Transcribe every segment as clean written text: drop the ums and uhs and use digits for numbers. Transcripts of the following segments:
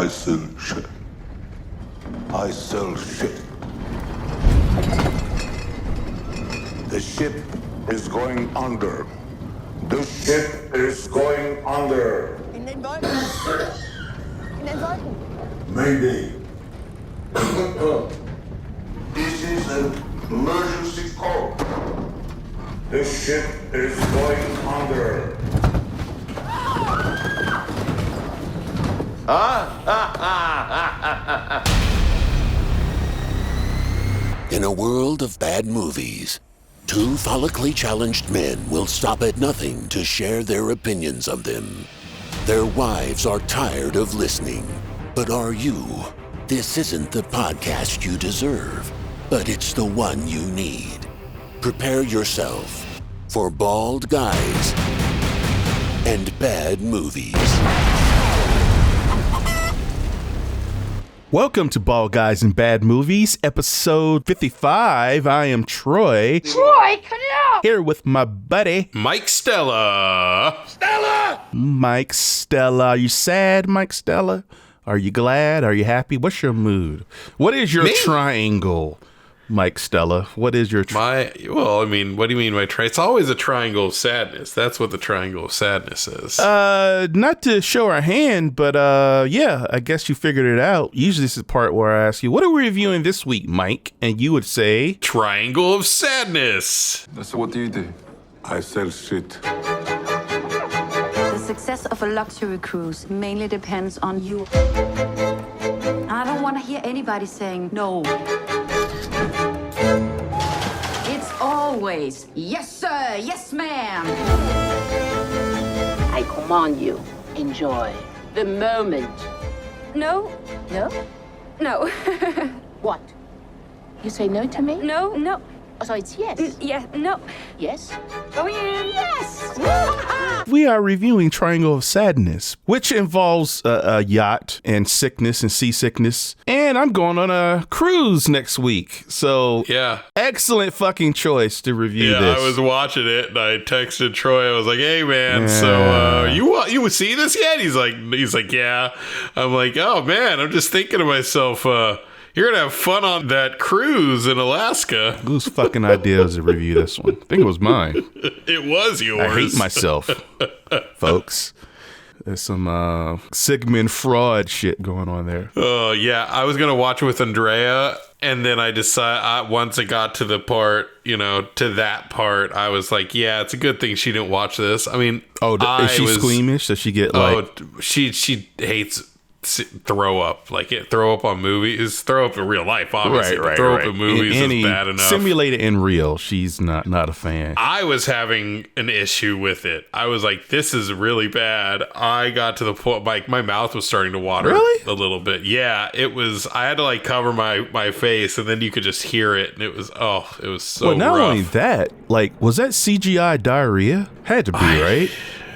I sell shit. I sell shit. The ship is going under. The ship is going under. In den Wolken. In den Wolken. Mayday. This is an emergency call. The ship is going under. In a world of bad movies, two follically challenged men will stop at nothing to share their opinions of them. Their wives are tired of listening. But are you? This isn't the podcast you deserve, but it's the one you need. Prepare yourself for bald guys and bad movies. Welcome to Bald Guys and Bad Movies, episode 55. I am Troy. Troy, cut it out! Here with my buddy, Mike Stella. Mike Stella. Are you sad, Mike Stella? Are you glad? Are you happy? What's your mood? What is your triangle, Mike Stella? What is your What do you mean by it's always a triangle of sadness. That's what the triangle of sadness is. Not to show our hand, but yeah, I guess you figured it out. Usually this is the part where I ask you, what are we reviewing this week, Mike? And you would say, Triangle of sadness. So what do? I sell shit. The success of a luxury cruise mainly depends on you. I don't want to hear anybody saying no. It's always, yes, sir, yes, ma'am. I command you, enjoy the moment. No, No? no, What? You say no to me? no, no. Oh, so it's yes. Yeah, no. Yes? Going in. Yes! we are reviewing Triangle of Sadness, which involves a yacht and sickness and seasickness. And I'm going on a cruise next week. So, Yeah. excellent fucking choice to review Yeah, this. I was watching it and I texted Troy. I was like, "Hey man, so you see this yet?" He's like, "Yeah." I'm like, "Oh man, I'm just thinking to myself, you're gonna have fun on that cruise in Alaska." Whose fucking idea was to review this one? I think it was mine. It was yours. I hate myself, folks. There's some Sigmund Freud shit going on there. Oh yeah, I was gonna watch it with Andrea, and then I decided once it got to the part, to that part, I was like, yeah, it's a good thing she didn't watch this. I mean, Is she squeamish? Does she get she hates throw up, throw up on movies, throw up in real life, obviously. right, throw right. up in movies is bad enough. Simulated in real, she's not a fan. I was having an issue with it. I was like, this is really bad. I got to the point, my mouth was starting to water a little bit. Yeah, it was. I had to cover my face, and then you could just hear it, and it was so Well, not rough. only that, was that CGI diarrhea? Had to be, right?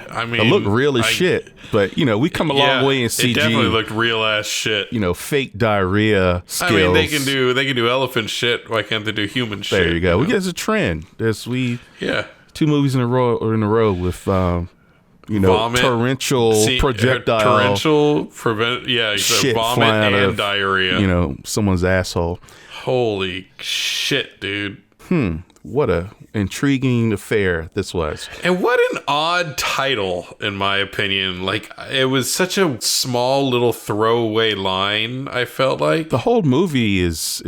I mean, It looked real as shit, but we come a long way in CG. It definitely looked real ass shit. Fake diarrhea skills. I mean, they can do elephant shit. Why can't they do human shit? There you go. We get a trend. Two movies in a row with vomit, torrential projectile, shit vomit flying out and of diarrhea. Someone's asshole. Holy shit, dude. What a intriguing affair this was. And what an odd title, in my opinion. It was such a small little throwaway line, I felt like. The whole movie is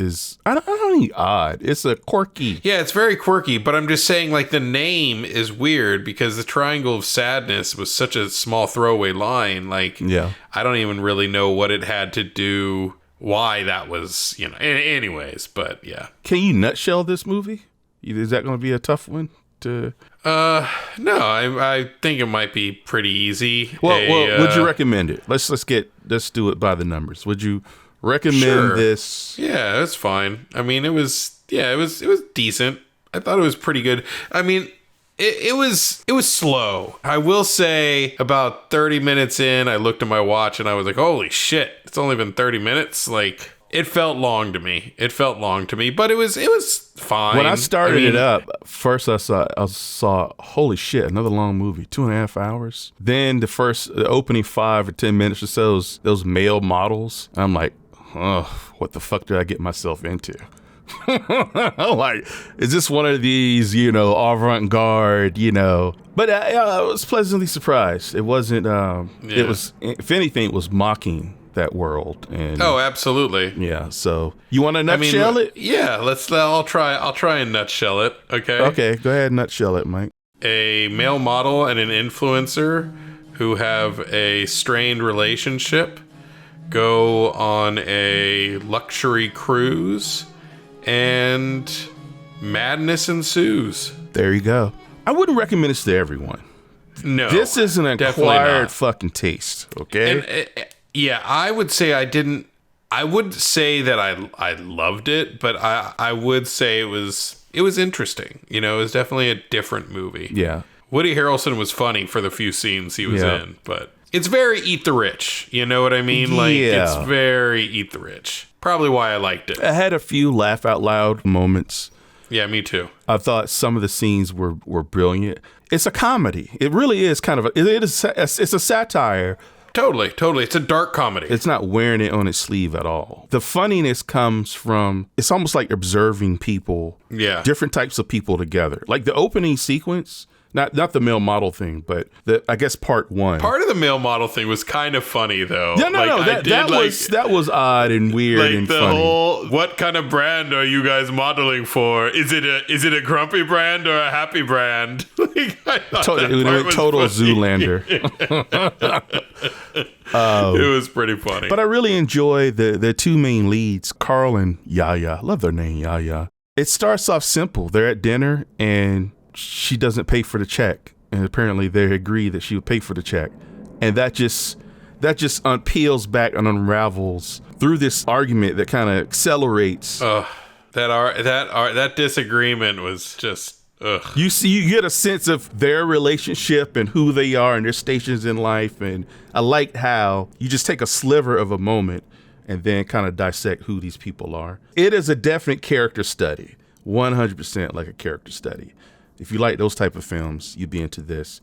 I don't need odd. It's a quirky. Yeah, it's very quirky, but I'm just saying, the name is weird because the Triangle of Sadness was such a small throwaway line. Yeah. I don't even really know what it had to do, why that was, anyways, but yeah. Can you nutshell this movie? Is that going to be a tough one to? No, I think it might be pretty easy. Well, would you recommend it? Let's do it by the numbers. Would you recommend this? Yeah, it's fine. I mean, it was decent. I thought it was pretty good. I mean, it was slow. I will say about 30 minutes in, I looked at my watch and I was like, holy shit, it's only been 30 minutes. It felt long to me. But it was fine. When I started it up, first I saw, holy shit, another long movie, 2.5 hours. Then the opening 5 or 10 minutes or so, those male models. I'm like, oh, what the fuck did I get myself into? I'm like, is this one of these, avant-garde, But I was pleasantly surprised. It wasn't, it was, if anything, it was mocking that world. And absolutely. Yeah, so you want to nutshell it? Yeah, I'll try and nutshell it, okay? Okay, go ahead and nutshell it, Mike. A male model and an influencer who have a strained relationship go on a luxury cruise, and madness ensues. There you go. I wouldn't recommend this to everyone. No. This is an acquired fucking taste, okay? And, yeah, I would say I would say that I loved it, but I would say it was interesting. It was definitely a different movie. Yeah. Woody Harrelson was funny for the few scenes he was in, but it's very eat the rich. You know what I mean? Like, it's very eat the rich. Probably why I liked it. I had a few laugh out loud moments. Yeah, me too. I thought some of the scenes were brilliant. It's a comedy. It really is kind of it's a satire. Totally. It's a dark comedy. It's not wearing it on its sleeve at all. The funniness comes from, it's almost like observing people, different types of people together. Like the opening sequence, not the male model thing, but I guess part one. Part of the male model thing was kind of funny though. Yeah, no, that was odd and weird like and the funny. Whole, what kind of brand are you guys modeling for? Is it a grumpy brand or a happy brand? Like, total Zoolander. It was pretty funny. But I really enjoy the two main leads, Carl and Yaya. I love their name, Yaya. It starts off simple. They're at dinner and she doesn't pay for the check, and apparently they agree that she would pay for the check, and that just peels back and unravels through this argument that kind of accelerates. That disagreement was just. Ugh. You get a sense of their relationship and who they are and their stations in life, and I liked how you just take a sliver of a moment and then kind of dissect who these people are. It is a definite character study, 100% like a character study. If you like those type of films, you'd be into this.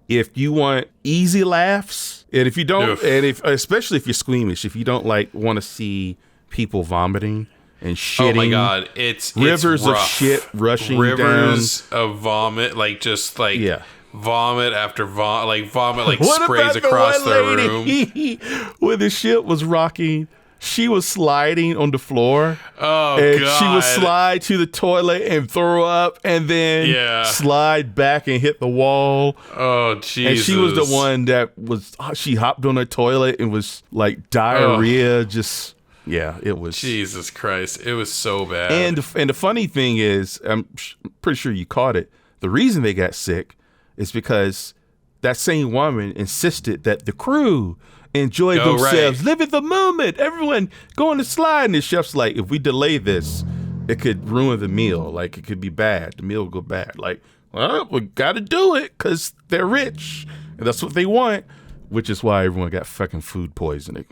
If you want easy laughs, and if you don't, especially if you're squeamish, if you don't want to see people vomiting and shitting. Oh my God, it's rivers rough. of shit rushing rivers down. of vomit, vomit after vomit, what sprays about across the one lady room. when the ship was rocking? She was sliding on the floor. Oh, and God. she would slide to the toilet and throw up and then slide back and hit the wall. Oh, Jesus. And she was the one that she hopped on the toilet and was like diarrhea. It was. Jesus Christ. It was so bad. And the funny thing is, I'm pretty sure you caught it. The reason they got sick is because that same woman insisted that the crew enjoy themselves, live in the moment. Everyone go on the slide. And the chef's like, if we delay this, it could ruin the meal. Like, it could be bad. The meal will go bad. Like, well, we got to do it because they're rich. And that's what they want, which is why everyone got fucking food poisoning.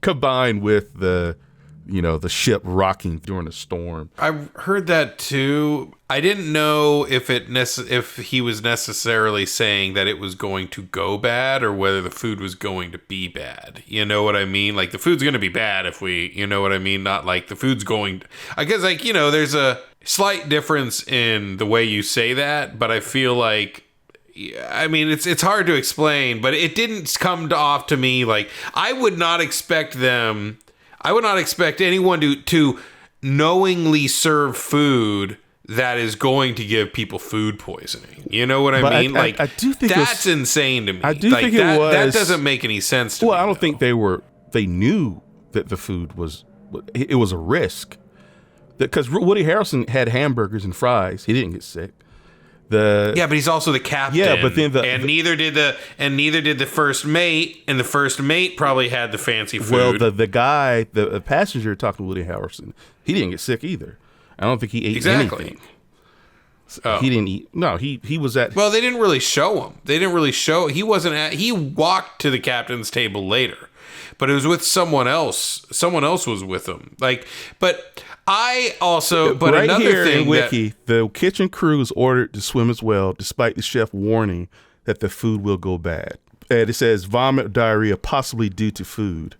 Combined with the ship rocking during a storm. I heard that too. I didn't know if he was necessarily saying that it was going to go bad or whether the food was going to be bad. You know what I mean? Like, the food's going to be bad if you know what I mean? Not like the food's going. I guess, there's a slight difference in the way you say that, but I feel like. I mean, it's hard to explain, but it didn't come off to me like I would not expect anyone to knowingly serve food that is going to give people food poisoning. You know what I mean? I do think that's insane to me. I do think it was. That doesn't make any sense to me. Well, I don't think they knew that the food was a risk. Because Woody Harrelson had hamburgers and fries. He didn't get sick. But he's also the captain. Yeah, but then neither did the first mate, and the first mate probably had the fancy food. Well, the guy, the passenger talking to Woody Harrelson, he didn't get sick either. I don't think he ate anything. He didn't eat. No, he was at. Well, they didn't really show him. He wasn't at. He walked to the captain's table later. but it was with someone else. Someone else was with him. Like, but I also, but right another here thing in Wiki, the kitchen crew is ordered to swim as well, despite the chef warning that the food will go bad. And it says vomit, diarrhea, possibly due to food,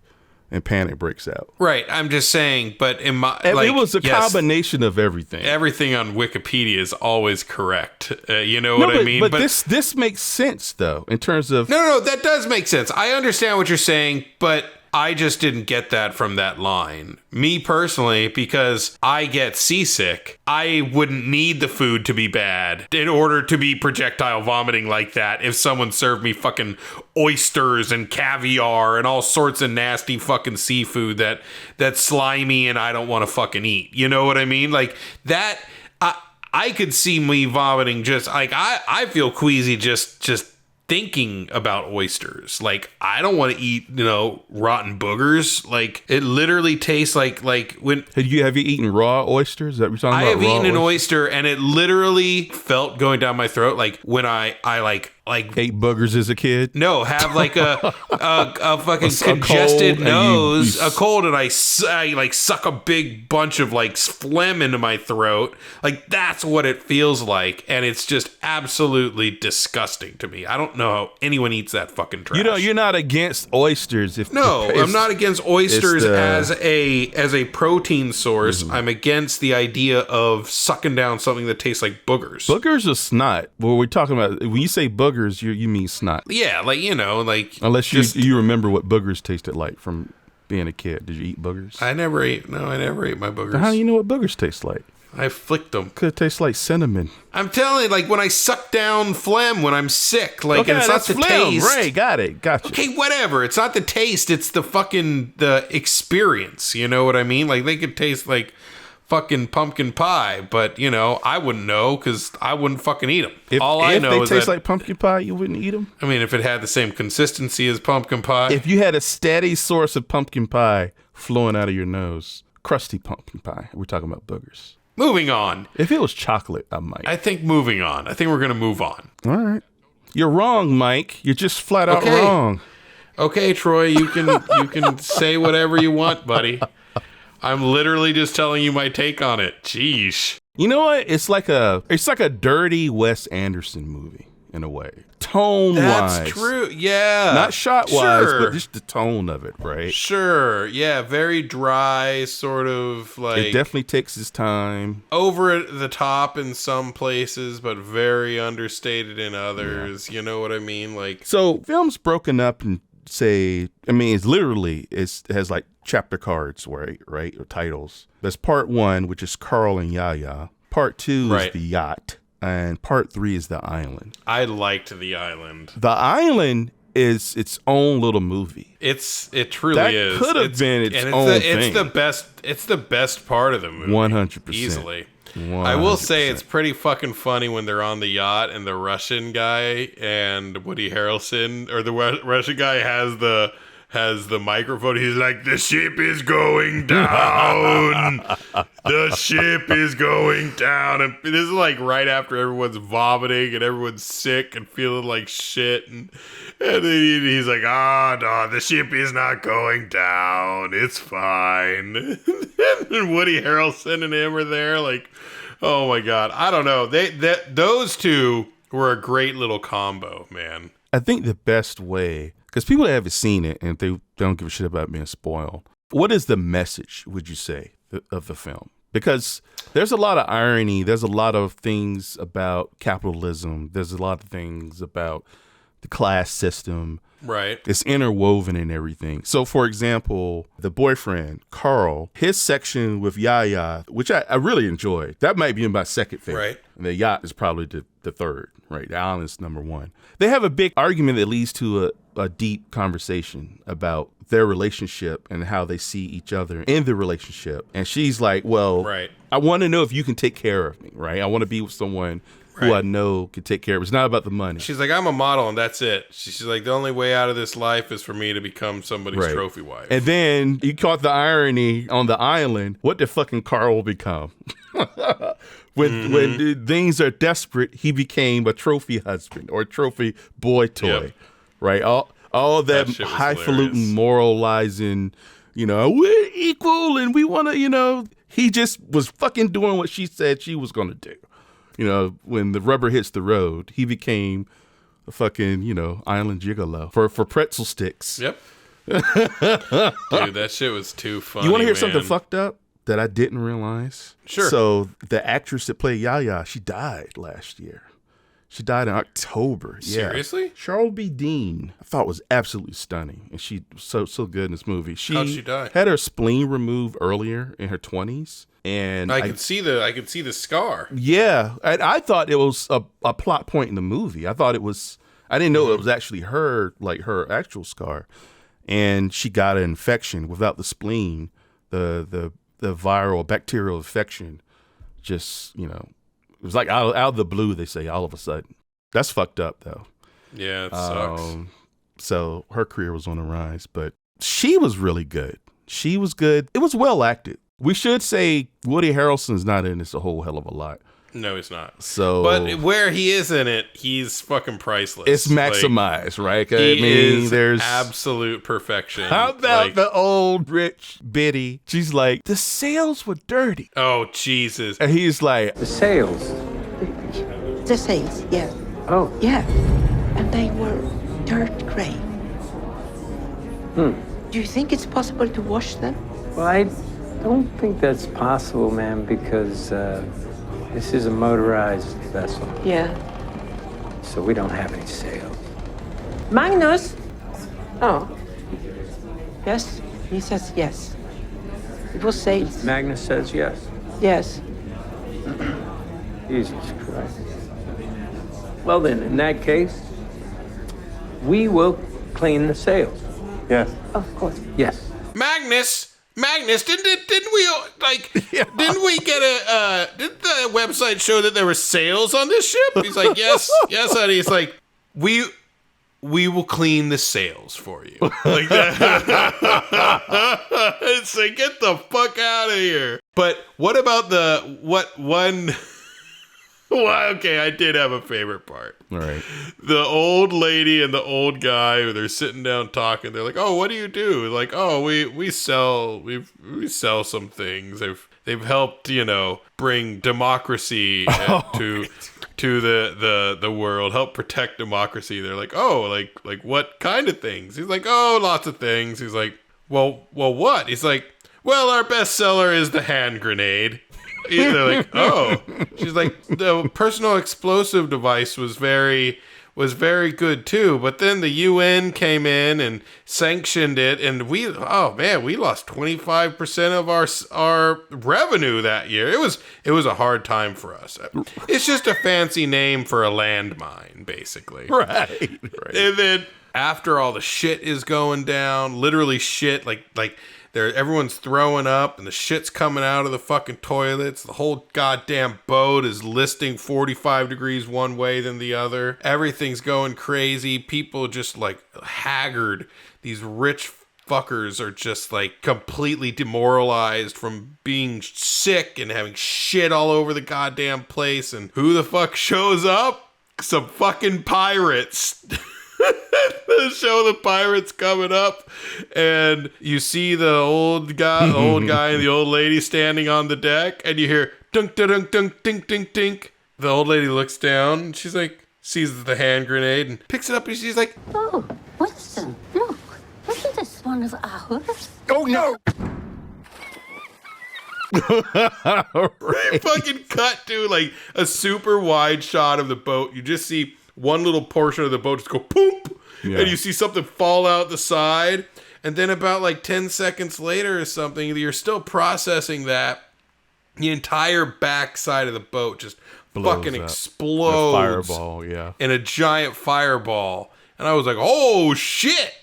and panic breaks out. Right. I'm just saying, but in my, And like, it was a yes, combination of everything. Everything on Wikipedia is always correct. You know what I mean? But this makes sense though, in terms of No, that does make sense. I understand what you're saying, but I just didn't get that from that line. Me personally, because I get seasick, I wouldn't need the food to be bad in order to be projectile vomiting like that if someone served me fucking oysters and caviar and all sorts of nasty fucking seafood that's slimy and I don't want to fucking eat. You know what I mean? Like that, I could see me vomiting just like I feel queasy just thinking about oysters. Like I don't want to eat, rotten boogers. Like it literally tastes like when have you eaten raw oysters? Is that what you're talking about? I have eaten an oyster and it literally felt going down my throat. Like when I ate boogers as a kid. No, have like a fucking congested nose, a cold, and I like suck a big bunch of like phlegm into my throat. Like that's what it feels like, and it's just absolutely disgusting to me. I don't know how anyone eats that fucking trash. You're not against oysters. I'm not against oysters as a protein source. I'm against the idea of sucking down something that tastes like boogers. Boogers are snot. Well, we're talking about when you say boogers, you mean snot. Yeah, like unless you remember what boogers tasted like from being a kid. Did you eat boogers? I never ate my boogers. How do you know what boogers taste like? I flicked them. Could taste like cinnamon. I'm telling you, like when I suck down phlegm when I'm sick, like and it's not the taste. Right, gotcha. Okay, whatever. It's not the taste. It's the experience. You know what I mean? Like they could taste like fucking pumpkin pie, but I wouldn't know because I wouldn't fucking eat them. If they taste like pumpkin pie, you wouldn't eat them? I mean, if it had the same consistency as pumpkin pie. If you had a steady source of pumpkin pie flowing out of your nose, crusty pumpkin pie, we're talking about boogers. Moving on. If it was chocolate, I might. I think moving on. I think we're going to move on. All right. You're wrong, Mike. You're just flat out wrong. Okay, Troy, you can say whatever you want, buddy. I'm literally just telling you my take on it. Jeez. You know what? It's like a dirty Wes Anderson movie in a way. Tone-wise. That's true. Yeah. Not shot-wise, but just the tone of it, right? Sure. Yeah, very dry, sort of like... It definitely takes its time. Over the top in some places, but very understated in others. Yeah. You know what I mean? Like, so, film's broken up and it has like chapter cards, right? Or titles. There's part 1, which is Carl and Yaya. Part 2 is the yacht. And part 3 is the island. I liked the island. The island is its own little movie. It truly is. That could have been its own thing. It's the best part of the movie. 100%. Easily. 100%. I will say it's pretty fucking funny when they're on the yacht and the Russian guy and Woody Harrelson, or the Russian guy has the microphone. He's like, the ship is going down. The ship is going down. And this is like right after everyone's vomiting and everyone's sick and feeling like shit. And then he's like, no, the ship is not going down. It's fine. And Woody Harrelson and him are there like, oh my God. I don't know. Those two were a great little combo, man. I think the best way, because people haven't seen it and they don't give a shit about being spoiled. What is the message, would you say, of the film? Because there's a lot of irony. There's a lot of things about capitalism. There's a lot of things about the class system. Right. It's interwoven in everything. So, for example, the boyfriend, Carl, his section with Yaya, which I really enjoyed. That might be my second favorite. Right. And the yacht is probably the third, right? The island's number 1. They have a big argument that leads to a deep conversation about their relationship and how they see each other in the relationship. And she's like, well, right. I want to know if you can take care of me, right? I want to be with someone who I know can take care of me. It's not about the money. She's like, I'm a model and that's it. She's like, the only way out of this life is for me to become somebody's trophy wife. And then you caught the irony on the island. What did fucking Carl become? When things are desperate, he became a trophy husband or a trophy boy toy, right? all that shit was highfalutin hilarious. moralizing, we're equal and we want to, he just was fucking doing what she said she was going to do. When the rubber hits the road, he became a fucking, island gigolo for pretzel sticks. Yep. Dude, that shit was too funny. You want to hear man. something fucked up that I didn't realize? Sure. So the actress that played Yaya, she died last year. She died in October. Yeah. Seriously? Cheryl B. Dean, I thought was absolutely stunning, and she was so good in this movie. How'd she die? Had her spleen removed earlier in her 20s, and I could see the scar. Yeah, and I thought it was a plot point in the movie. I thought it was. I didn't know it was actually her, like her actual scar, and she got an infection without the spleen. The viral bacterial infection, just it was like out of the blue. They say all of a sudden. That's fucked up though. Yeah, it sucks. So her career was on the rise, but she was really good. She was good. It was well acted. We should say Woody Harrelson's not in this a whole hell of a lot. No, he's not. So, but where he is in it, he's fucking priceless. It's maximized, right? There's absolute perfection. How about the old rich biddy? She's like, the sails were dirty. Oh, Jesus. And he's like, The sails. The sails, yeah. Oh. Yeah. And they were dirt gray. Do you think it's possible to wash them? Well, I don't think that's possible, ma'am, because this is a motorized vessel, Yeah. so we don't have any sails. Magnus? Oh. Yes? He says yes. It was sails. Magnus says yes. Yes. Jesus Christ. Well then, in that case, we will clean the sails. Yes. Of course. Yes. Magnus, didn't we didn't we get didn't the website show that there were sales on this ship? He's like, yes, honey. He's like, we will clean the sails for you. Like that. It's like, get the fuck out of here. But what about well, okay, I did have a favorite part. all right. The old lady and the old guy, they're sitting down talking. They're like, "Oh, what do you do?" Like, "Oh, we sell some things. They've helped, bring democracy to the world, help protect democracy." They're like, "Oh, like what kind of things?" He's like, "Oh, lots of things." He's like, "Well, what?" He's like, "Well, our best seller is the hand grenade." They're like, "Oh." She's like, "The personal explosive device was very good too, but then the UN came in and sanctioned it, and we lost 25% of our revenue that year. It was a hard time for us. It's just a fancy name for a landmine, basically." Right. And then after all the shit is going down, literally shit, like everyone's throwing up and the shit's coming out of the fucking toilets. The whole goddamn boat is listing 45 degrees one way than the other. Everything's going crazy. People just like haggard. These rich fuckers are just like completely demoralized from being sick and having shit all over the goddamn place. And who the fuck shows up? Some fucking pirates. Show the pirates coming up, and you see the old guy and the old lady standing on the deck, and you hear dunk dunk dunk dink dink dink. The old lady looks down, and she's like, sees the hand grenade and picks it up, and she's like, "Oh, Winston, look, isn't this one of ours?" Oh no! They fucking cut to like a super wide shot of the boat. You just see one little portion of the boat just go poop. Yeah. And you see something fall out the side, and then about like 10 seconds later or something, you're still processing that. The entire back side of the boat just fucking explodes. Fireball, yeah. In a giant fireball. And I was like, oh shit!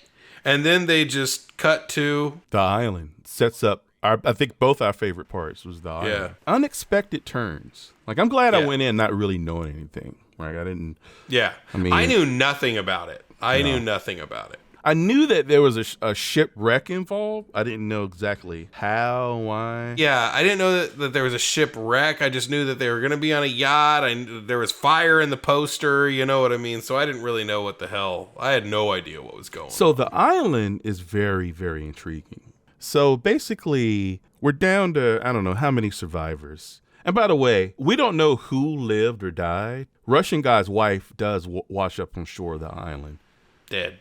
And then they just cut to the island. Sets up I think both our favorite parts was the island. Yeah. Unexpected turns. Like, I'm glad I went in not really knowing anything. Right? I didn't. Yeah. I knew nothing about it. I knew nothing about it. I knew that there was a shipwreck involved. I didn't know exactly how, why. Yeah, I didn't know that there was a shipwreck. I just knew that they were going to be on a yacht. There was fire in the poster, you know what I mean? So I didn't really know what the hell. I had no idea what was going on. So the island is very, very intriguing. So basically, we're down to, I don't know how many survivors. And by the way, we don't know who lived or died. Russian guy's wife does wash up on shore of the island. Dead.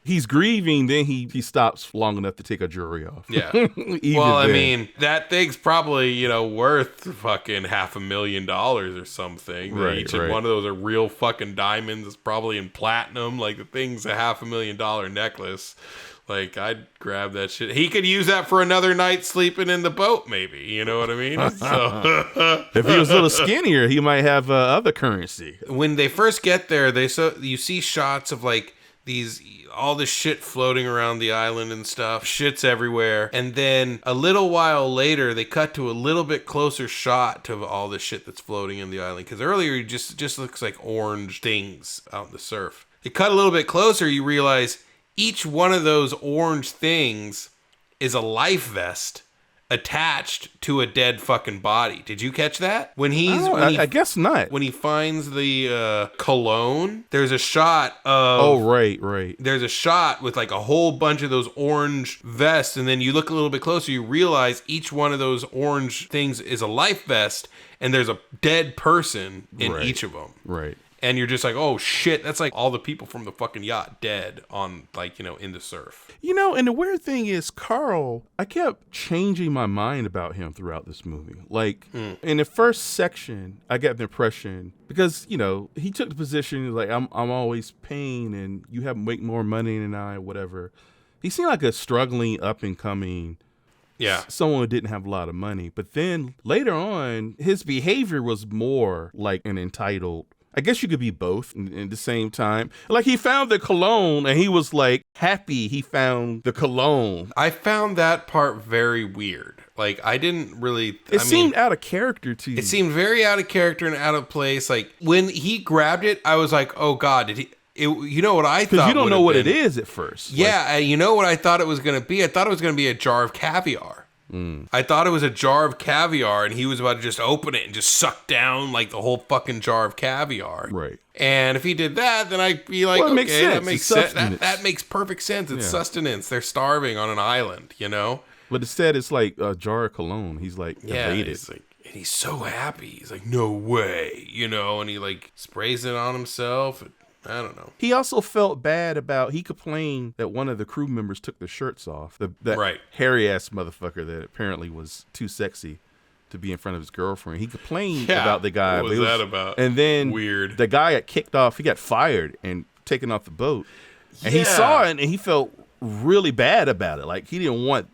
He's grieving, then he stops long enough to take a jewelry off. Yeah. Well, I mean, that thing's probably, worth fucking $500,000 or something. Right, Each one of those are real fucking diamonds. It's probably in platinum. Like, the thing's a $500,000 necklace. Like, I'd grab that shit. He could use that for another night sleeping in the boat, maybe. You know what I mean? So if he was a little skinnier, he might have other currency. When they first get there, you see shots of, like, all this shit floating around the island and stuff. Shit's everywhere. And then a little while later, they cut to a little bit closer shot to all the shit that's floating in the island. Because earlier, it just looks like orange things out in the surf. They cut a little bit closer, you realize each one of those orange things is a life vest attached to a dead fucking body. Did you catch that? I guess not. When he finds the cologne, there's a shot of... Oh, right. There's a shot with like a whole bunch of those orange vests, and then you look a little bit closer, you realize each one of those orange things is a life vest, and there's a dead person in each of them. Right. And you're just like, oh shit, that's like all the people from the fucking yacht dead on, like, in the surf. And the weird thing is, Carl, I kept changing my mind about him throughout this movie. Like, in the first section, I got the impression, because, he took the position, like, I'm always paying, and you have make more money than I, whatever. He seemed like a struggling, up-and-coming someone who didn't have a lot of money. But then, later on, his behavior was more like an entitled... I guess you could be both in the same time. Like, he found the cologne and he was like happy he found the cologne. I found that part very weird. Like, I didn't really... It seemed out of character to you. It seemed very out of character and out of place. Like, when he grabbed it, I was like, oh God, did he... you know what I thought? Because you don't know what it is at first. Yeah, and you know what I thought it was going to be? I thought it was going to be a jar of caviar. I thought it was a jar of caviar, and he was about to just open it and just suck down like the whole fucking jar of caviar. Right. And if he did that, then I'd be like, well, okay, that makes sense. That makes perfect sense. It's sustenance. They're starving on an island, But instead, it's like a jar of cologne. He's like, elated. He's like, and he's so happy. He's like, no way, and he like sprays it on himself. I don't know. He also felt bad about, he complained that one of the crew members took the shirts off. That hairy ass motherfucker that apparently was too sexy to be in front of his girlfriend. He complained about the guy. What was that about? And then weird. The guy got kicked off. He got fired and taken off the boat. And he saw it and he felt really bad about it. Like, he didn't want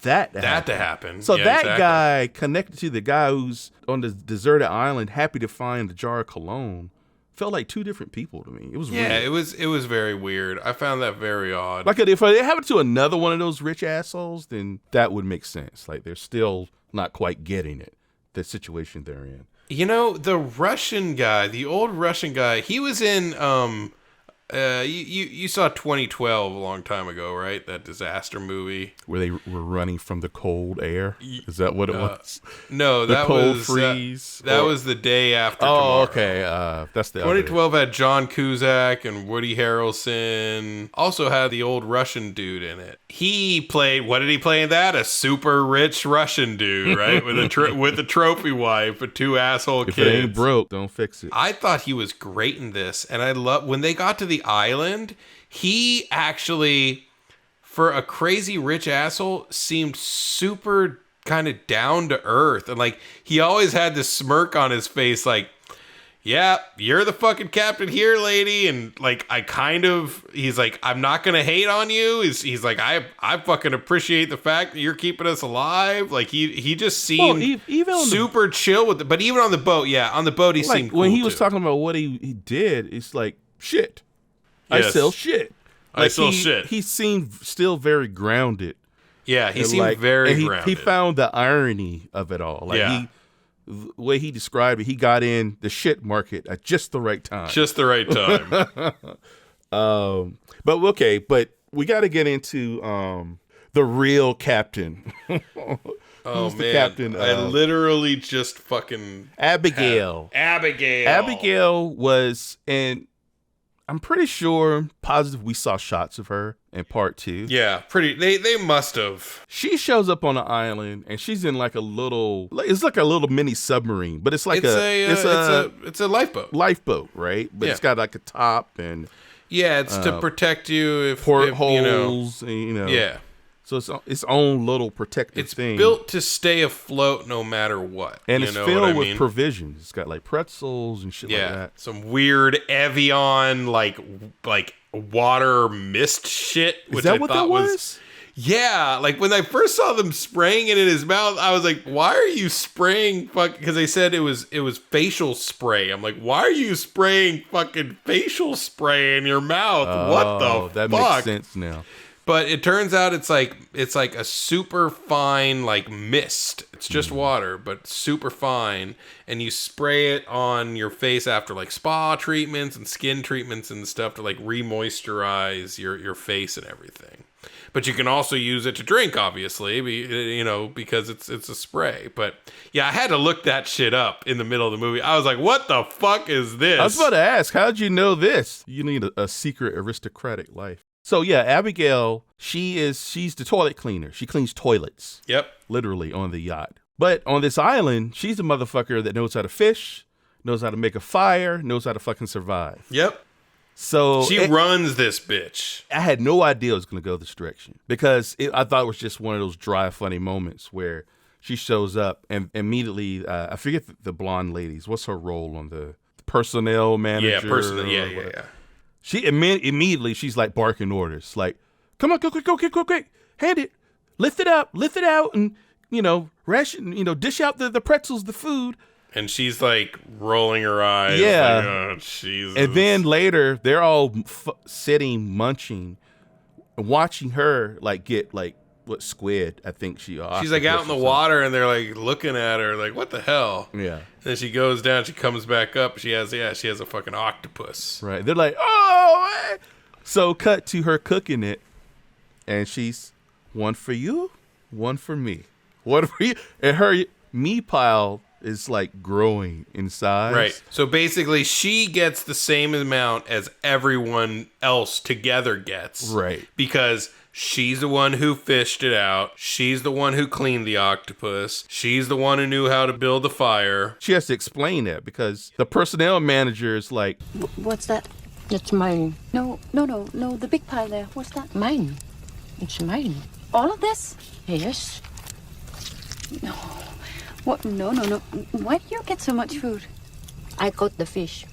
that to happen. So guy connected to the guy who's on the deserted island, happy to find the jar of cologne. Felt like two different people to me. It was weird. It was very weird. I found that very odd. Like, if it happened to another one of those rich assholes, then that would make sense. Like, they're still not quite getting it, the situation they're in. The Russian guy, the old Russian guy, he was in you saw 2012 a long time ago, right? That disaster movie where they were running from the cold air. Is that what it was? No, the that cold was freeze. That was the day after. Tomorrow. Okay. That's the 2012 had John Cusack and Woody Harrelson. Also had the old Russian dude in it. He played. What did he play in that? A super rich Russian dude, right? with a trophy wife, but two asshole kids. If it ain't broke, don't fix it. I thought he was great in this, and I love when they got to the island. He actually, for a crazy rich asshole, seemed super kind of down to earth, and like he always had this smirk on his face, like, yeah, you're the fucking captain here, lady. And like, he's like, I'm not gonna hate on you. He's like, I fucking appreciate the fact that you're keeping us alive. Like, he just seemed even super chill with it. But even on the boat, he seemed cool when he was too. talking about what he did, it's like, shit. Yes. I sell shit. Like, I sell shit. He seemed still very grounded. Yeah, he seemed very grounded. He found the irony of it all. Like, the way he described it, he got in the shit market at just the right time. Just the right time. But we got to get into the real captain. Oh, the man. captain? I literally just fucking... Abigail. Abigail was, and I'm pretty sure, positive we saw shots of her in part 2. Yeah, pretty. They must have. She shows up on an island, and she's in like a little... It's like a little mini submarine, but it's like it's a lifeboat. Lifeboat, right? But it's got like a top and... Yeah, it's to protect you if portholes, Yeah. So it's its own little protective thing. It's built to stay afloat no matter what. And it's filled with provisions. It's got like pretzels and shit like that. Some weird Evian like water mist shit. Is that what that was? Yeah, like when I first saw them spraying it in his mouth, I was like, "Why are you spraying?" Because they said it was facial spray. I'm like, "Why are you spraying fucking facial spray in your mouth? What the fuck?" That makes sense now. But it turns out it's like a super fine like mist. It's just water, but super fine, and you spray it on your face after like spa treatments and skin treatments and stuff to like re-moisturize your face and everything. But you can also use it to drink, obviously, because it's a spray. But yeah, I had to look that shit up in the middle of the movie. I was like, what the fuck is this? I was about to ask, how'd you know this? You need a secret aristocratic life. So yeah, Abigail, she's the toilet cleaner. She cleans toilets. Yep. Literally on the yacht. But on this island, she's a motherfucker that knows how to fish, knows how to make a fire, knows how to fucking survive. Yep. So she runs this bitch. I had no idea it was going to go this direction because I thought it was just one of those dry, funny moments where she shows up and immediately, I forget the blonde lady's. What's her role on the personnel manager? Yeah. She immediately she's like barking orders, like, "Come on, go quick, hand it, lift it out, and ration, dish out the pretzels, the food." And she's like rolling her eyes. Yeah. Like, oh, Jesus. And then later, they're all sitting, munching, watching her like get like what squid? I think she's like out in the water, and they're like looking at her, like, what the hell? Yeah. And then she goes down. She comes back up. She has a fucking octopus. Right. They're like, oh. So cut to her cooking it, and she's one for you, one for me, one for you, and her meat pile is like growing in size. Right. So basically she gets the same amount as everyone else together gets. Right. Because she's the one who fished it out. She's the one who cleaned the octopus. She's the one who knew how to build the fire. She has to explain that because the personnel manager is like, What's that? It's mine. No, the big pile there. What's that? Mine. It's mine. All of this? Yes. No. What? No. Why do you get so much food? I caught the fish.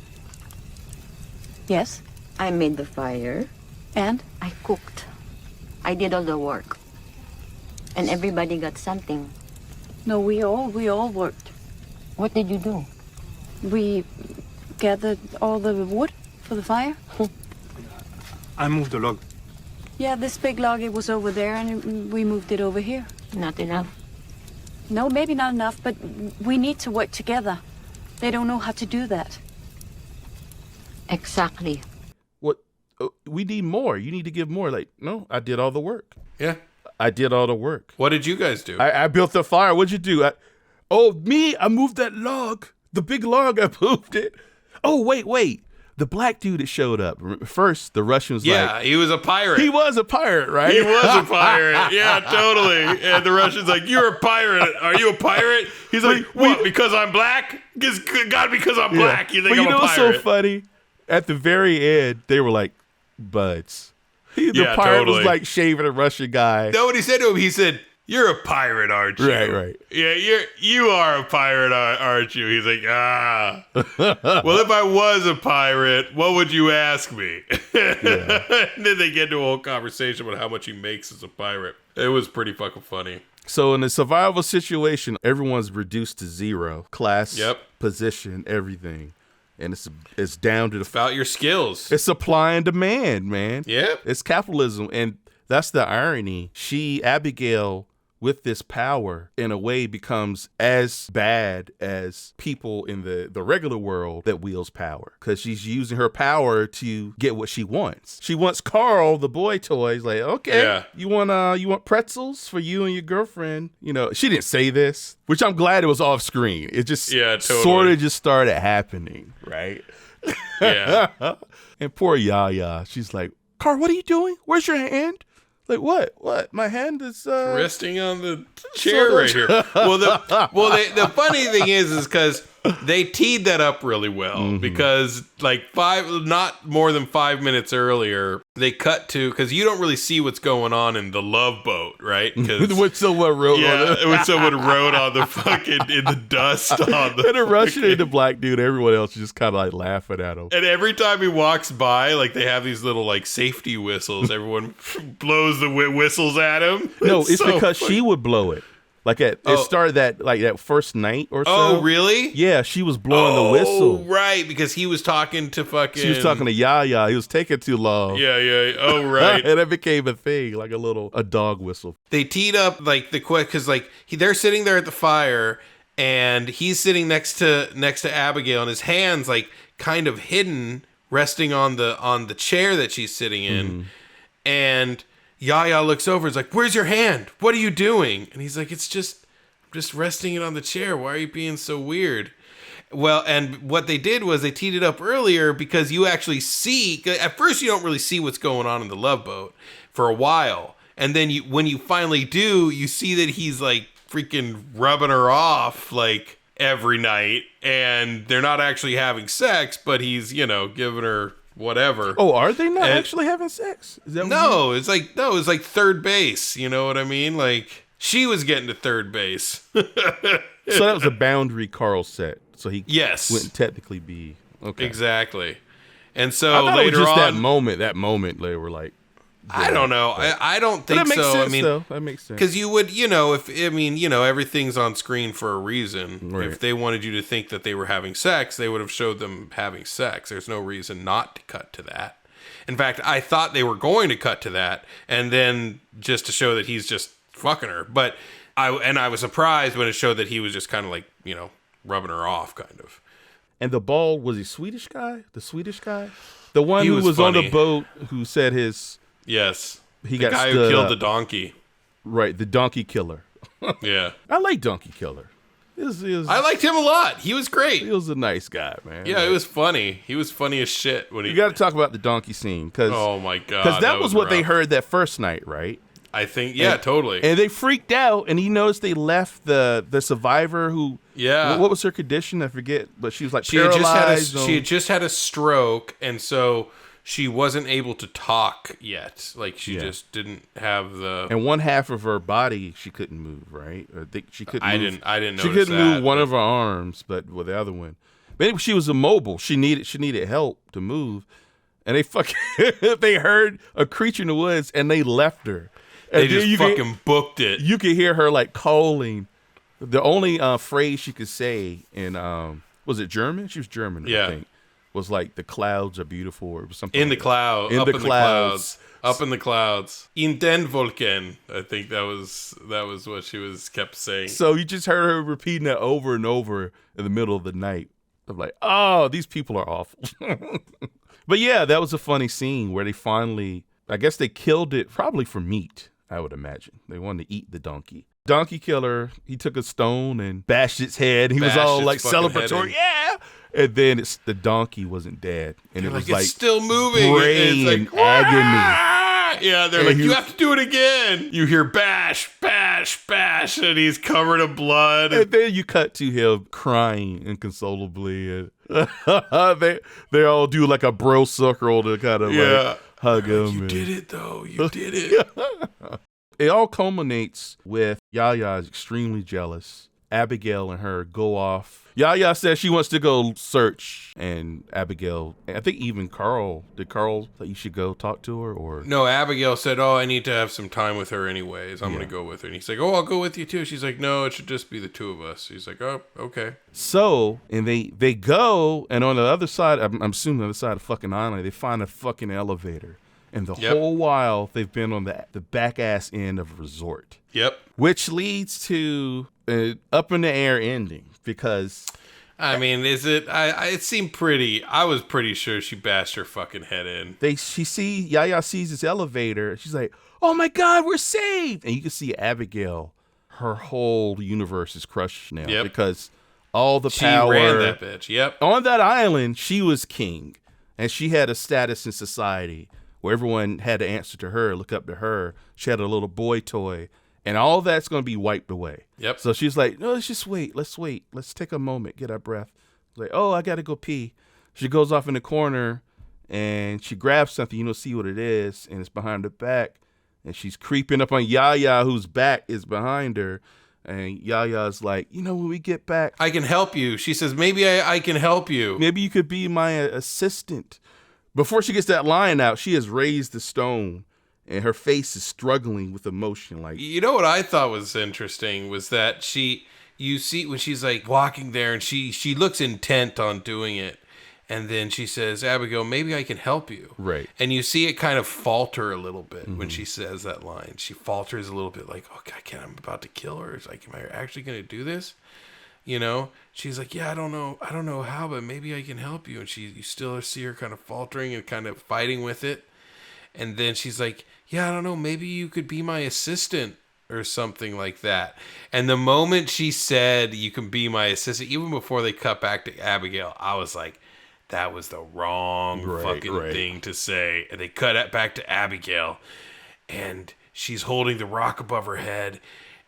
Yes. I made the fire. And? I cooked. I did all the work. And everybody got something. No, we all worked. What did you do? We gathered all the wood for the fire. I moved the log. Yeah, this big log, it was over there, and we moved it over here. Not enough. No, maybe not enough, but we need to work together. They don't know how to do that. Exactly. What? We need more. You need to give more. Like, no, I did all the work. Yeah. I did all the work. What did you guys do? I built the fire. What'd you do? I moved that log. The big log, I moved it. Oh, wait. The black dude that showed up. First, the Russian was yeah, he was a pirate. He was a pirate, right? He was a pirate. Yeah, totally. And the Russian's like, you're a pirate. Are you a pirate? He's like, what, because I'm black? God, because I'm black, you think I'm a pirate? What's so funny? At the very end, they were like buds. The pirate was like shaving a Russian guy. Know what he said to him? He said, "You're a pirate, aren't you?" Right. Yeah, you are a pirate, aren't you? He's like, well, if I was a pirate, what would you ask me? Yeah. And then they get into a whole conversation about how much he makes as a pirate. It was pretty fucking funny. So in a survival situation, everyone's reduced to zero. Class, position, everything. And it's down to about your skills. It's supply and demand, man. Yeah. It's capitalism. And that's the irony. Abigail, with this power in a way becomes as bad as people in the regular world that wields power, because she's using her power to get what she wants. She wants Carl, the boy toy. He's like, okay, you want pretzels for you and your girlfriend. You know, she didn't say this, which I'm glad it was off screen. It just sort of just started happening, right? Yeah. And poor Yaya, she's like, Carl, what are you doing? Where's your hand? Like, what? My hand is resting on the chair right here. The funny thing is because they teed that up really well, because like not more than 5 minutes earlier, they cut to, because you don't really see what's going on in the Love Boat, right? When someone wrote on it. When someone wrote on the fucking, in the dust on the. And they're rushing into black dude. Everyone else is just kind of like laughing at him. And every time he walks by, like they have these little like safety whistles. Everyone blows the whistles at him. No, it's so because funny. She would blow it. Like it started that first night or so. Oh, really? Yeah, she was blowing the whistle. Right, because he was talking to fucking. She was talking to Yaya. He was taking too long. Yeah. Oh, right. And it became a thing, like a dog whistle. They teed up like because like they're sitting there at the fire, and he's sitting next to Abigail, and his hands like kind of hidden, resting on the chair that she's sitting in, and Yaya looks over, is like, where's your hand? What are you doing? And he's like, I'm just resting it on the chair. Why are you being so weird? Well, and what they did was they teed it up earlier because you actually see, at first you don't really see what's going on in the Love Boat for a while. And then when you finally do, you see that he's like freaking rubbing her off like every night. And they're not actually having sex, but he's, giving her whatever. Oh, are they not actually having sex? Is that it's like third base. You know what I mean? Like she was getting to third base. So that was a boundary Carl set. So he wouldn't technically be okay. Exactly. And so I thought later it was just on, that moment they were like, I don't know. I don't think so. Sense, I mean, that makes sense. Because you would, everything's on screen for a reason. Right. If they wanted you to think that they were having sex, they would have showed them having sex. There's no reason not to cut to that. In fact, I thought they were going to cut to that, and then just to show that he's just fucking her. But I was surprised when it showed that he was just kind of like, rubbing her off, kind of. And the bald, was he Swedish guy? The Swedish guy? The one who was on the boat who said his... Yes. The guy who killed the donkey. Right, the donkey killer. Yeah. I like Donkey Killer. I liked him a lot. He was great. He was a nice guy, man. Yeah, it was funny. He was funny as shit. You got to talk about the donkey scene. Oh, my God. Because that was what they heard that first night, right? I think, totally. And they freaked out, and he noticed they left the survivor who... Yeah. What was her condition? I forget, but she was like paralyzed. She had just had a stroke, and so... she wasn't able to talk yet. Like she just didn't have the. And one half of her body she couldn't move, right? Or she couldn't. I didn't. She couldn't move one of her arms, but with the other one. But anyway, she was immobile. She needed help to move, and they heard a creature in the woods, and they left her. And they just fucking booked it. You could hear her like calling. The only phrase she could say in was it German? She was German, I think. Was like the clouds are beautiful or something. In the cloud, up in the clouds, up in the clouds. In den Wolken, I think that was what she kept saying. So you just heard her repeating that over and over in the middle of the night. I'm like, oh, these people are awful. But yeah, that was a funny scene where they finally, I guess they killed it probably for meat. I would imagine they wanted to eat the donkey. Donkey killer, he took a stone and bashed its head. He was all like celebratory, yeah. And then the donkey wasn't dead, and it was like it's still moving, brain it's like, agony. Yeah, they're like, you have to do it again. You hear bash, bash, bash, and he's covered in blood. And then you cut to him crying inconsolably, and they all do like a bro circle to kind of like hug him. You did it though. You did it. It all culminates with Yaya is extremely jealous. Abigail and her go off. Yaya says she wants to go search, and Abigail, I think even did Carl say you should go talk to her? Or no, Abigail said, oh, I need to have some time with her anyways. I'm going to go with her. And he's like, oh, I'll go with you too. She's like, no, it should just be the two of us. He's like, oh, okay. So, and they go, and on the other side, I'm assuming the other side of the fucking island, they find a fucking elevator. And the whole while, they've been on the back ass end of a resort. Yep. Which leads to an up in the air ending because... I mean, is it? It seemed pretty. I was pretty sure she bashed her fucking head in. Yaya sees this elevator. She's like, "Oh my God, we're saved!" And you can see Abigail. Her whole universe is crushed now because all the power. She ran that bitch. Yep. On that island, she was king, and she had a status in society where everyone had to answer to her, look up to her. She had a little boy toy. And all that's going to be wiped away. Yep. So she's like, no, let's just wait. Let's wait. Let's take a moment, get our breath. Like, oh, I got to go pee. She goes off in the corner and she grabs something. You don't see what it is. And it's behind her back. And she's creeping up on Yaya, whose back is behind her. And Yaya's like, when we get back, I can help you. She says, maybe I can help you. Maybe you could be my assistant. Before she gets that line out, she has raised the stone. And her face is struggling with emotion. Like, you know what I thought was interesting was that you see when she's like walking there and she looks intent on doing it. And then she says, Abigail, maybe I can help you. Right. And you see it kind of falter a little bit when she says that line. She falters a little bit like, oh, God, I'm about to kill her. It's like, am I actually going to do this? She's like, yeah, I don't know how, but maybe I can help you. And you still see her kind of faltering and kind of fighting with it. And then she's like, yeah, I don't know, maybe you could be my assistant or something like that. And the moment she said, you can be my assistant, even before they cut back to Abigail, I was like, that was the wrong thing to say. And they cut it back to Abigail, and she's holding the rock above her head,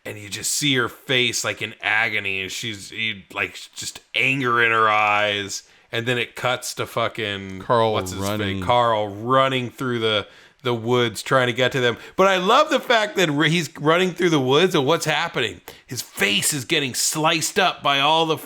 and you just see her face like in agony, and she's like just anger in her eyes. And then it cuts to fucking Carl running through the woods trying to get to them. But I love the fact that he's running through the woods, and what's happening? His face is getting sliced up by all the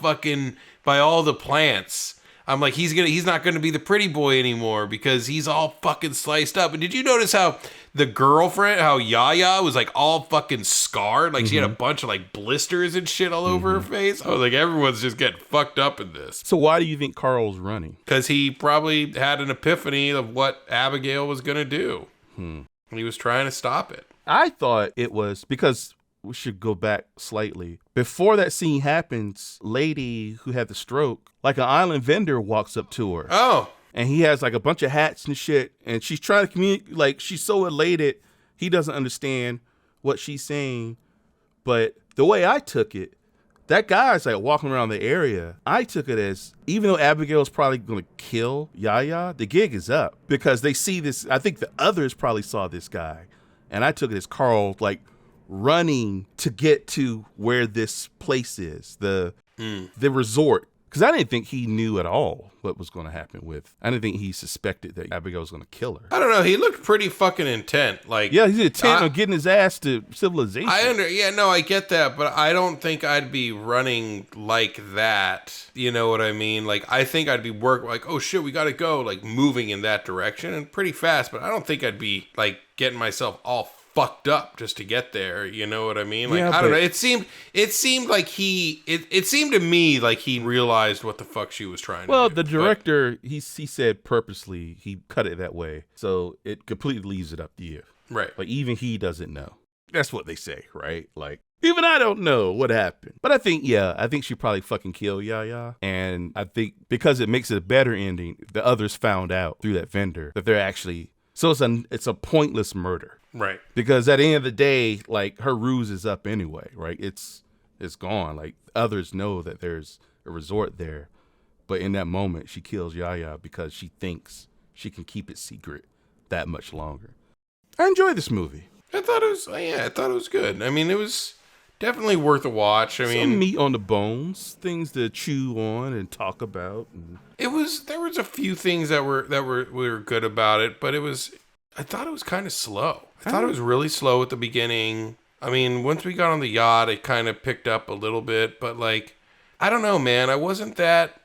plants. I'm like, he's not gonna be the pretty boy anymore because he's all fucking sliced up. And did you notice how the girlfriend, how Yaya was like all fucking scarred? Like she had a bunch of like blisters and shit all over her face. I was like, everyone's just getting fucked up in this. So why do you think Carl's running? Because he probably had an epiphany of what Abigail was gonna do. And he was trying to stop it. I thought it was because we should go back slightly. Before that scene happens, lady who had the stroke, like an island vendor walks up to her. Oh. And he has like a bunch of hats and shit. And she's trying to communicate, like she's so elated. He doesn't understand what she's saying. But the way I took it, that guy's like walking around the area. I took it as, even though Abigail's probably going to kill Yaya, the gig is up. Because they see this, I think the others probably saw this guy. And I took it as Carl, like, running to get to where this place is, the resort. Because I didn't think he knew at all what was going to happen with. I didn't think he suspected that Abigail was going to kill her. I don't know. He looked pretty fucking intent. Like, yeah, he's intent on getting his ass to civilization. I get that, but I don't think I'd be running like that. You know what I mean? Like, I think I'd be like, oh shit, we got to go, like moving in that direction and pretty fast. But I don't think I'd be like getting myself all fucked up just to get there. You know what I mean? Like, I don't know. It seemed like it seemed to me like he realized what the fuck she was trying to do. Well, the director, he said purposely he cut it that way. So it completely leaves it up to you. Right. Like even he doesn't know. That's what they say, right? Like even I don't know what happened. But I think she probably fucking killed Yaya. And I think because it makes it a better ending, the others found out through that vendor that they're actually, so it's a pointless murder. Right. Because at the end of the day, like her ruse is up anyway, right? It's gone. Like others know that there's a resort there. But in that moment, she kills Yaya because she thinks she can keep it secret that much longer. I enjoyed this movie. I thought it was good. I mean, it was definitely worth a watch. I mean, some meat on the bones, things to chew on and talk about. There was a few things that were good about it, but I thought it was kind of slow. I thought it was really slow at the beginning. I mean, once we got on the yacht, it kind of picked up a little bit, but like, I don't know, man. I wasn't that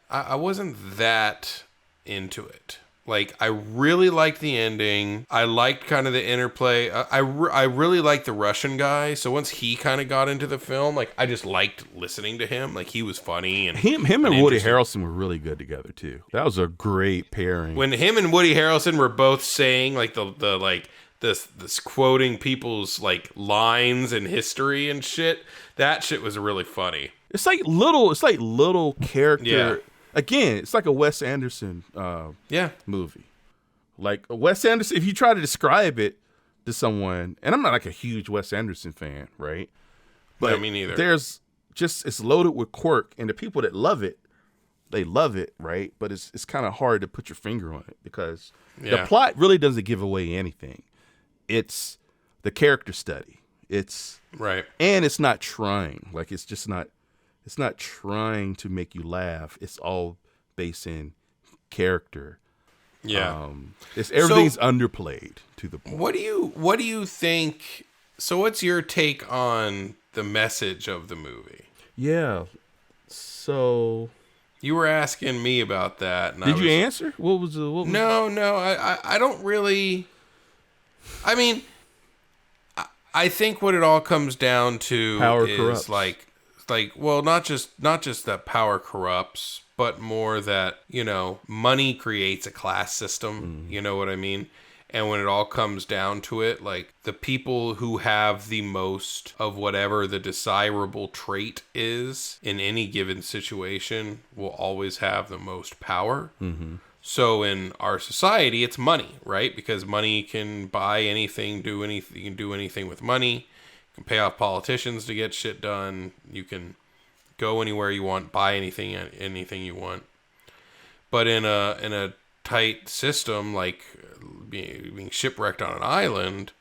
into it. Like, I really liked the ending. I liked kind of the interplay. I really liked the Russian guy. So once he kind of got into the film, like, I just liked listening to him. Like, he was funny. And him and Woody Harrelson were really good together, too. That was a great pairing. When him and Woody Harrelson were both saying, like, this quoting people's, like, lines and history and shit, that shit was really funny. It's like little character... Yeah. Again, it's like a Wes Anderson movie. Like Wes Anderson, if you try to describe it to someone, and I'm not like a huge Wes Anderson fan, right? But no, me neither. There's just, it's loaded with quirk, and the people that love it, they love it, right? But it's kind of hard to put your finger on it because the plot really doesn't give away anything. It's the character study. It's right. And it's not trying. Like it's not trying to make you laugh. It's all based in character. Yeah. Everything's underplayed to the point. What do you think? So what's your take on the message of the movie? Yeah. So you were asking me about that. And did you answer? What was No. I don't really. I mean, I think what it all comes down to power is corrupts. like well, not just that power corrupts, but more that, you know, money creates a class system. You know what I mean? And when it all comes down to it, like the people who have the most of whatever the desirable trait is in any given situation will always have the most power. Mm-hmm. So in our society, it's money, right? Because money can buy anything, do anything. You can do anything with money. You can pay off politicians to get shit done. You can go anywhere you want, buy anything you want. But in a tight system like being shipwrecked on an island,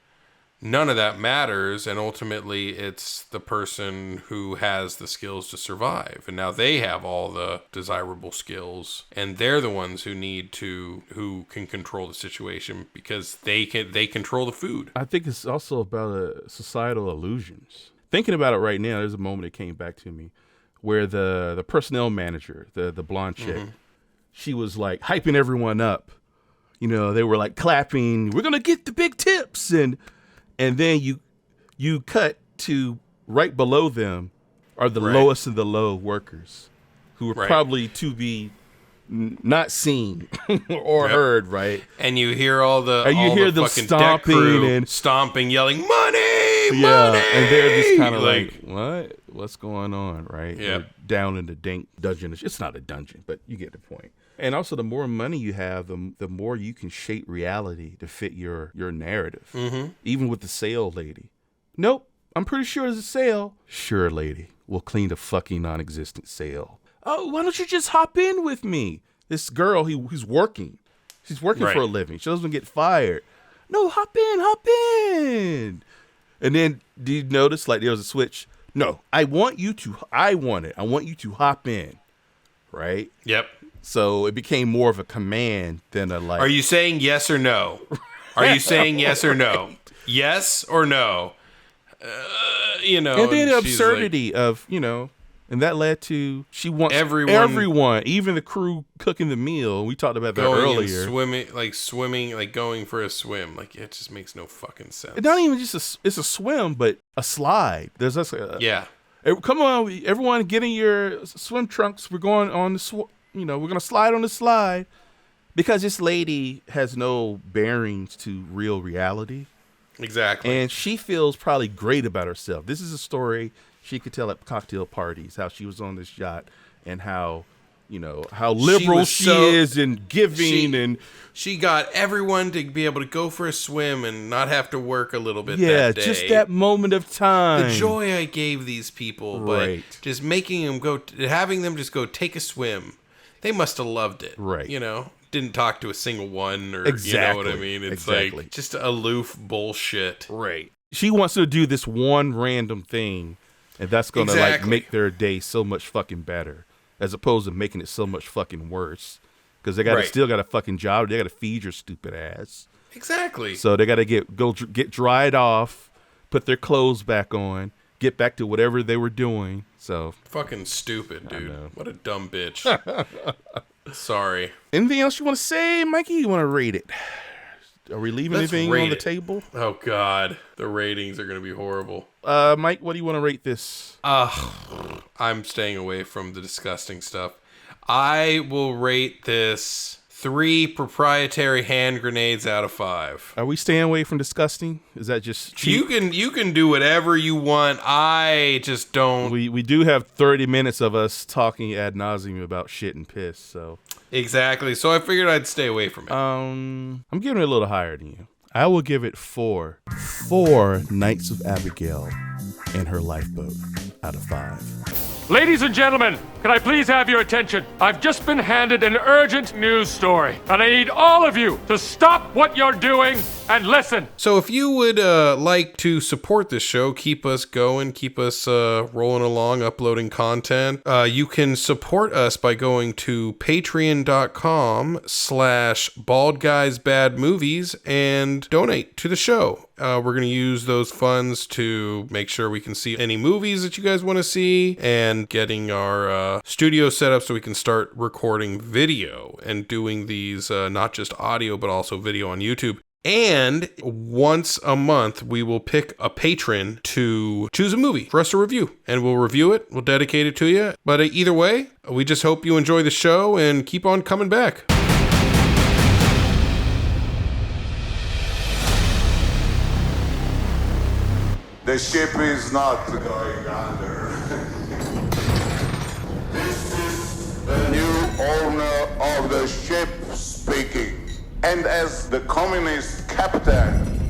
none of that matters, and ultimately it's the person who has the skills to survive, and now they have all the desirable skills, and they're the ones who can control the situation because they control the food. I think it's also about societal illusions. Thinking about it right now, there's a moment that came back to me where the personnel manager, the blonde chick, she was like hyping everyone up. You know, they were like clapping, we're gonna get the big tips, and then you cut to right below them are the lowest of the low workers who were probably to be not seen or heard, right? And you hear all the fucking stomping deck crew and stomping, yelling, money, money! And they're just kind of like, what's going on, right? Yeah. They're down in the dank dungeon. It's not a dungeon, but you get the point. And also, the more money you have, the more you can shape reality to fit your narrative. Mm-hmm. Even with the sale lady. Nope, I'm pretty sure there's a sale. Sure, lady, we'll clean the fucking non-existent sale. Oh, why don't you just hop in with me? This girl, who's working. She's working for a living. She doesn't get fired. No, hop in. And then, do you notice, like, there was a switch? No, I want you to hop in, right? Yep. So it became more of a command than a like. Are you saying yes or no? Are you saying yes or no? Yes or no? You know. And then the absurdity of, you know, and that led to she wants everyone, even the crew cooking the meal. We talked about that earlier. Swimming, like going for a swim. Like, it just makes no fucking sense. It's not even just it's a swim, but a slide. There's come on, everyone, get in your swim trunks. We're going on the we're gonna slide on the slide, because this lady has no bearings to real reality. Exactly. And she feels probably great about herself. This is a story she could tell at cocktail parties, how she was on this yacht and how liberal she is and giving, and she got everyone to be able to go for a swim and not have to work a little bit. Yeah, that day. Just that moment of time. The joy I gave these people, but just making them having them just go take a swim. They must have loved it. Right. You know, didn't talk to a single one, or exactly. You know what I mean? It's like just aloof bullshit. Right. She wants to do this one random thing, and that's going to like make their day so much fucking better, as opposed to making it so much fucking worse. Because they still got a fucking job. They got to feed your stupid ass. Exactly. So they got to get dried off, put their clothes back on, get back to whatever they were doing, So fucking stupid, dude. What a dumb bitch. Sorry. Anything else you want to say, Mikey? You want to rate it? Are we leaving anything on the table? Oh, God. The ratings are going to be horrible. Mike, what do you want to rate this? I'm staying away from the disgusting stuff. I will rate this 3 proprietary hand grenades out of 5. Are we staying away from disgusting? Is that just cheap? You can do whatever you want. I just don't. We do have 30 minutes of us talking ad nauseum about shit and piss, so. Exactly. So I figured I'd stay away from it. I'm giving it a little higher than you. I will give it 4 Knights of Abigail and her lifeboat out of 5. Ladies and gentlemen, can I please have your attention? I've just been handed an urgent news story, and I need all of you to stop what you're doing and listen. So if you would like to support this show, keep us going, keep us rolling along, uploading content, you can support us by going to patreon.com/baldguysbadmovies and donate to the show. We're going to use those funds to make sure we can see any movies that you guys want to see and getting our studio set up so we can start recording video and doing these not just audio but also video on YouTube. And once a month, we will pick a patron to choose a movie for us to review. And we'll review it. We'll dedicate it to you. But either way, we just hope you enjoy the show and keep on coming back. The ship is not going under. This is the new owner of the ship speaking. And as the communist captain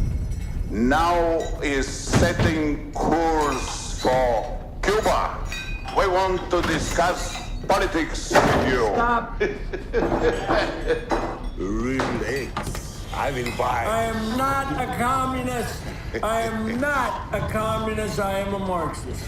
now is setting course for Cuba, we want to discuss politics with you. Stop. Relax. I will buy. I am not a communist. I am not a communist. I am a Marxist.